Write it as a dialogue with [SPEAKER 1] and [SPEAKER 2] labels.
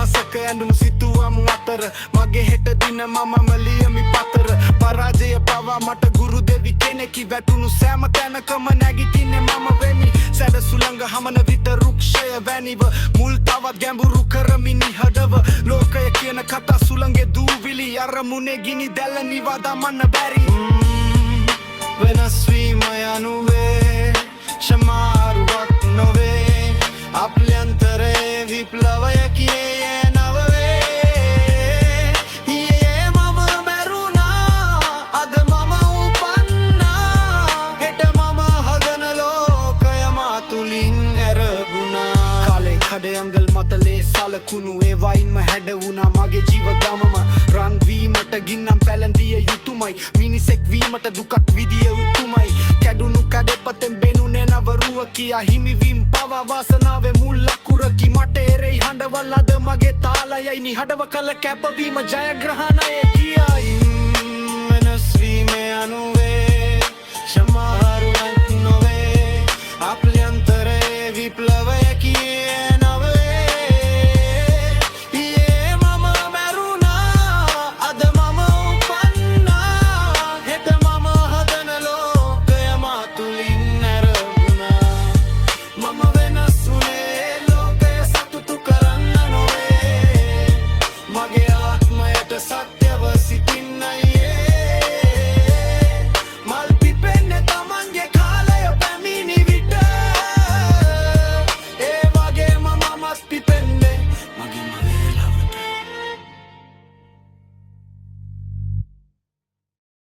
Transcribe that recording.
[SPEAKER 1] විනාශක ඇඳුම් සිතුවම් අතර මගේ හෙට දින මම මලියමි පතර පරාජය පවා මට ගුරු දෙවි කෙනෙකි වැටුණු සෑම තැනකම නැගිටින්නේ මම වෙමි සැඩ සුළඟ හමන විට රුක්ෂය වැනිව මුල් තවත් ගැඹුරු කරමි නිහඬව ලෝකය කියන කතා සුළඟේ දූවිලි අරමුණේ ගිනි දැල්ල නිවා දමන්න බැරි වෙනස් වීම යනුවේ ශමාරුවක් නොවේ අභ්‍යන්තරේ විප්ලවය කියේ නවවේ ඊයේ මම මැරුණා අද මම උපන්නා හෙට මම හදන ලෝකය මා තුලින් ඇරගුණා කාලේ කඩයංගල් මතලේ සලකුණු ඒවයින්ම හැඩවුණා මගේ ජීව ගමම රන් වීමට ගින්නම් පැලඳිය යුතුමයි මිනිසෙක් වීමට දුකක් විදිය යුතුමයි කැඩුණු කඩපතෙන් බෙනුනේ නවරුවකි අහිමිවීම පවා වාසනාවේ මුල් ලකුරකි මට එරෙහි හඬවල් අද මගේ තාලයයි නිහඬව කළ කැපවීම ජයග්‍රහණයේ කියයි වෙනස් වීම යනු